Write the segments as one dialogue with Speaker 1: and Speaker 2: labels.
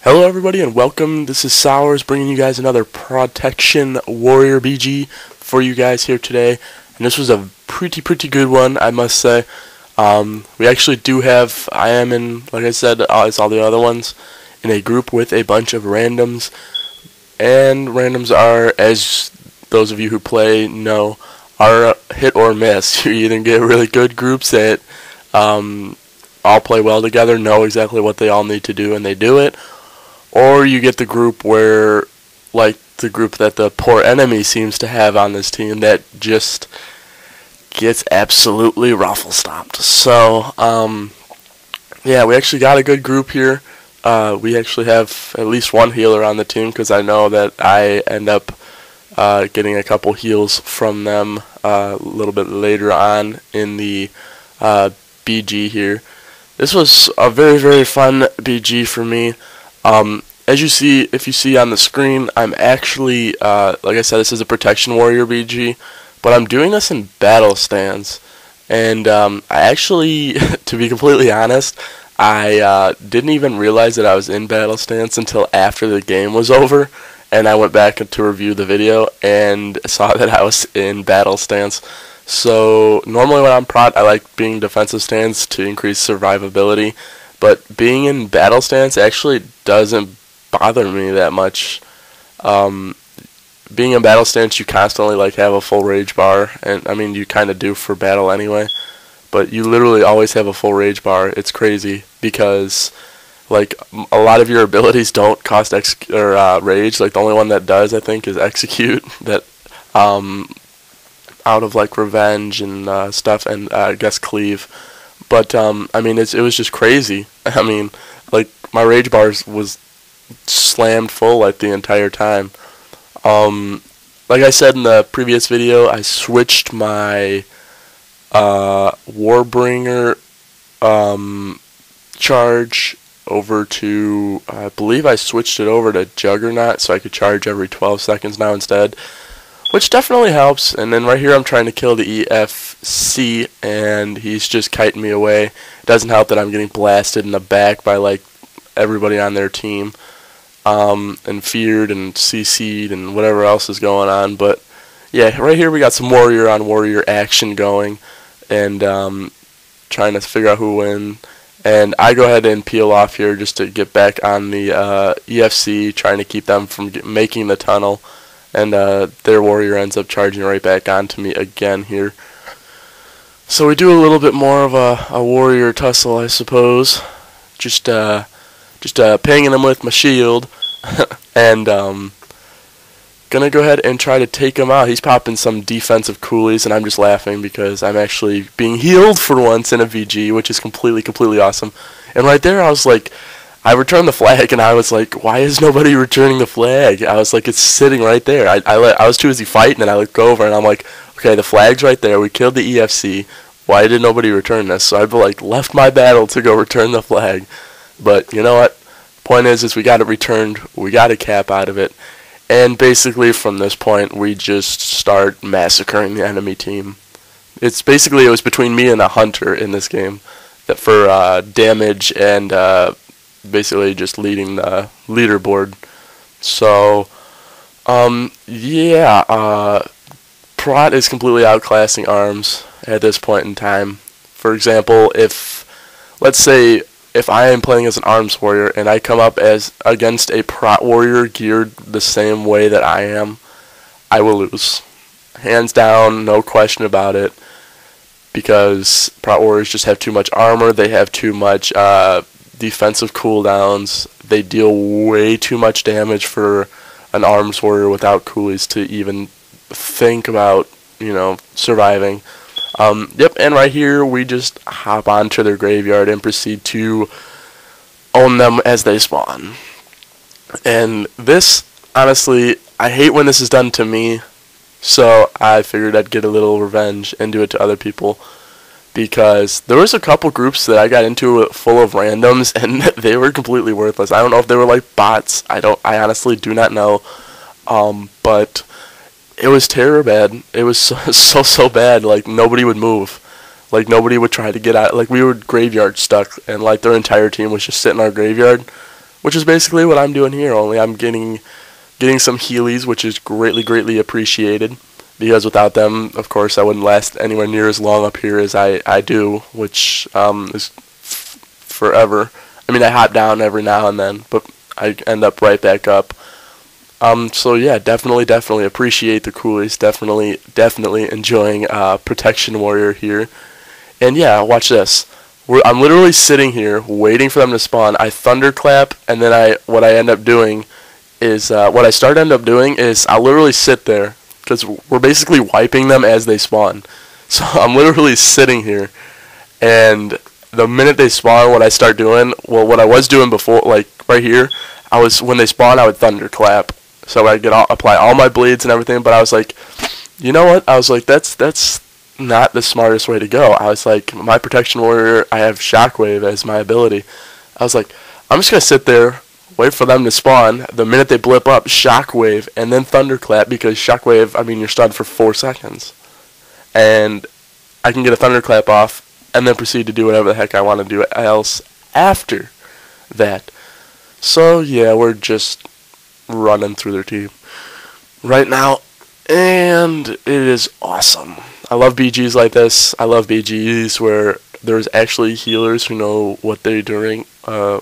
Speaker 1: Hello everybody and welcome. This is Sowers bringing you guys another Protection Warrior BG for you guys here today. And this was a pretty good one, I must say. We actually do have, I am in, like I said, as all the other ones, in a group with a bunch of randoms. And randoms are, as those of you who play know, are hit or miss. You either get really good groups that all play well together, know exactly what they all need to do, and they do it. Or you get the group where, like the group that the poor enemy seems to have on this team, that just gets absolutely ruffle-stomped. So, yeah, we actually got a good group here. We actually have at least one healer on the team, because I know that I end up getting a couple heals from them a little bit later on in the BG here. This was a very fun BG for me. As you see, if you see on the screen, I'm actually, like I said, this is a Protection Warrior BG, but I'm doing this in battle stance. And I actually, to be completely honest, I didn't even realize that I was in battle stance until after the game was over, and I went back to review the video and saw that I was in battle stance. So normally when I'm Prot, I like being defensive stance to increase survivability. But being in battle stance actually doesn't bother me that much. Being in battle stance, you constantly have a full rage bar, and I mean you kind of do for battle anyway. But you literally always have a full rage bar. It's crazy because a lot of your abilities don't cost rage. The only one that does, I think, is execute. That out of revenge and stuff, and I guess cleave. But I mean, it was just crazy. I mean, my rage bars was slammed full the entire time. Like I said in the previous video, I switched my Warbringer charge over to, I believe I switched it over to Juggernaut, so I could charge every 12 seconds now instead, which definitely helps. And then right here I'm trying to kill the EFC, and he's just kiting me away. It doesn't help that I'm getting blasted in the back by everybody on their team, and feared and CC'd and whatever else is going on. But yeah, right here we got some warrior on warrior action going, and trying to figure out who wins. And I go ahead and peel off here just to get back on the EFC, trying to keep them from making the tunnel. And their warrior ends up charging right back onto me again here. So we do a little bit more of a warrior tussle, I suppose. Just pinging him with my shield, and gonna go ahead and try to take him out. He's popping some defensive coolies, and I'm just laughing because I'm actually being healed for once in a VG, which is completely awesome. And right there, I was like, I returned the flag, and I was like, why is nobody returning the flag? I was like, it's sitting right there. I was too busy fighting, and I looked over, and I'm like, okay, the flag's right there. We killed the EFC. Why did nobody return this? So I left my battle to go return the flag. But you know what? Point is we got it returned. We got a cap out of it. And basically from this point, we just start massacring the enemy team. It was between me and a hunter in this game that for damage and basically just leading the leaderboard. So yeah, Prot is completely outclassing ARMS at this point in time. For example, let's say if I am playing as an ARMS warrior and I come up against a Prot warrior geared the same way that I am, I will lose. Hands down, no question about it. Because Prot warriors just have too much armor, they have too much defensive cooldowns, they deal way too much damage for an ARMS warrior without coolies to even think about, surviving. Yep, and right here we just hop onto their graveyard and proceed to own them as they spawn. And this, honestly, I hate when this is done to me, so I figured I'd get a little revenge and do it to other people. Because there was a couple groups that I got into full of randoms, and they were completely worthless. I don't know if they were bots. I honestly do not know. But it was terror bad. It was so bad. Nobody would move. Nobody would try to get out. We were graveyard stuck, and their entire team was just sitting in our graveyard. which is basically what I'm doing here, only I'm getting some healies, which is greatly appreciated, because without them, of course, I wouldn't last anywhere near as long up here as I do, which is forever. I mean, I hop down every now and then, but I end up right back up. So yeah, definitely appreciate the coolies. Definitely enjoying Protection Warrior here. And yeah, watch this. I'm literally sitting here waiting for them to spawn. I thunderclap, and then what I start end up doing is I'll literally sit there, because we're basically wiping them as they spawn. So I'm literally sitting here, and the minute they spawn, what I start doing, well, what I was doing before, like right here, when they spawn, I would thunderclap. So I'd apply all my bleeds and everything, but I was like, you know what? I was like, that's not the smartest way to go. I was like, my Protection Warrior, I have Shockwave as my ability. I was like, I'm just going to sit there, wait for them to spawn. The minute they blip up, Shockwave, and then Thunderclap, because Shockwave, I mean, you're stunned for 4 seconds. And I can get a Thunderclap off, and then proceed to do whatever the heck I want to do else after that. So, yeah, we're just running through their team right now, and it is awesome. I love BGs like this. I love BGs where there's actually healers who know what they're doing, where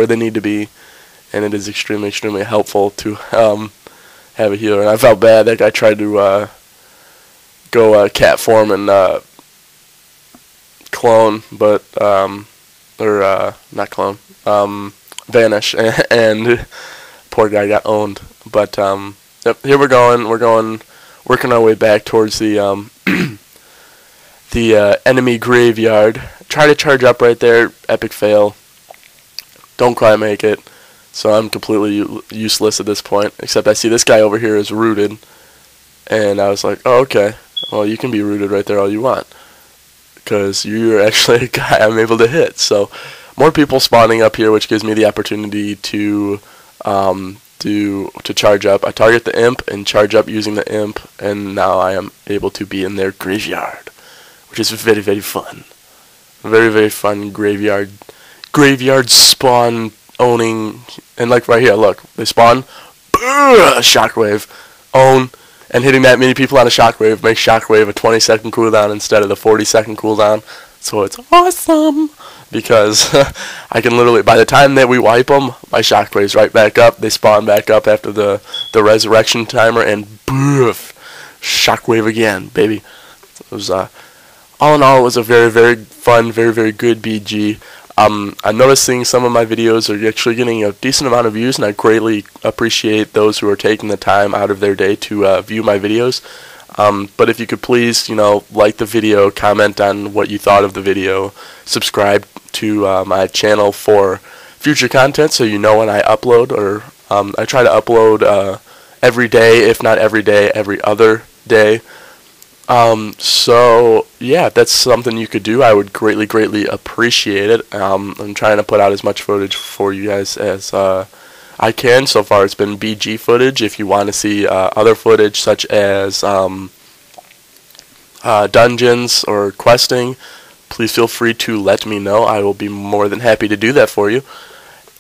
Speaker 1: they need to be, and it is extremely helpful to have a healer. And I felt bad that I tried to go cat form and clone, but not clone, vanish, and poor guy got owned. But yep, here we're going. Working our way back towards the enemy graveyard. Try to charge up right there. Epic fail. Don't quite make it. So I'm completely useless at this point. Except I see this guy over here is rooted. And I was like, oh, okay. Well, you can be rooted right there all you want, because you're actually a guy I'm able to hit. So more people spawning up here, which gives me the opportunity to charge up. I target the imp and charge up using the imp, and now I am able to be in their graveyard, which is very fun. Very fun graveyard spawn owning. And like right here, look, they spawn, Shockwave, own, and hitting that many people on a Shockwave makes Shockwave a 20-second cooldown instead of the 40-second cooldown. So it's awesome, because I can literally, by the time that we wipe them, my Shockwave's right back up. They spawn back up after the resurrection timer, and boof, Shockwave again, baby. It was all in all, it was a very fun, very good BG. I'm noticing some of my videos are actually getting a decent amount of views, and I greatly appreciate those who are taking the time out of their day to view my videos. But if you could please, like the video, comment on what you thought of the video, subscribe to my channel for future content so you know when I upload, or I try to upload every day, if not every day, every other day. So yeah, if that's something you could do, I would greatly appreciate it. I'm trying to put out as much footage for you guys as I can. So far it's been BG footage. If you want to see other footage such as dungeons or questing, please feel free to let me know. I will be more than happy to do that for you.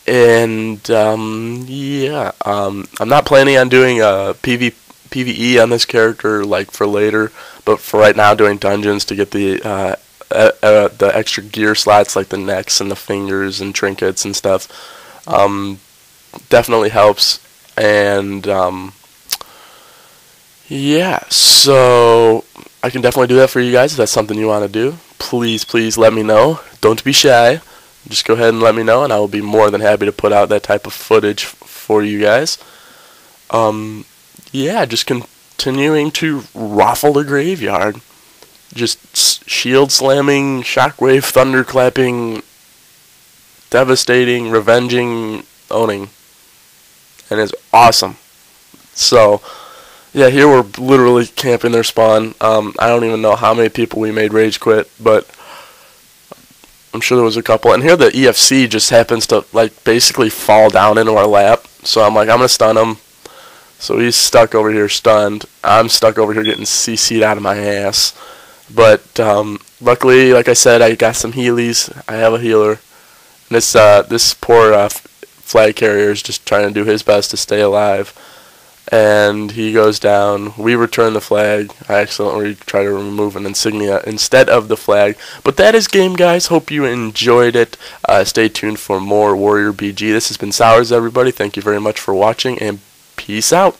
Speaker 1: And yeah, I'm not planning on doing PvE on this character like for later, but for right now, doing dungeons to get the extra gear slots like the necks and the fingers and trinkets and stuff. Definitely helps. And yeah, so I can definitely do that for you guys. If that's something you want to do, please let me know. Don't be shy. Just go ahead and let me know, and I will be more than happy to put out that type of footage for you guys. Yeah, just continuing to raffle the graveyard. Just shield slamming, shockwave, thunderclapping, devastating, revenging, owning. And it's awesome. So, yeah, here we're literally camping their spawn. I don't even know how many people we made rage quit, but I'm sure there was a couple. And here the EFC just happens to, like, basically fall down into our lap. So I'm like, I'm going to stun him. So he's stuck over here stunned. I'm stuck over here getting CC'd out of my ass. But luckily, like I said, I got some healies. I have a healer. And this poor flag carrier is just trying to do his best to stay alive. And he goes down. We return the flag. I accidentally try to remove an insignia instead of the flag. But that is game, guys. Hope you enjoyed it. Stay tuned for more Warrior BG. This has been Sowers, everybody. Thank you very much for watching, and peace out.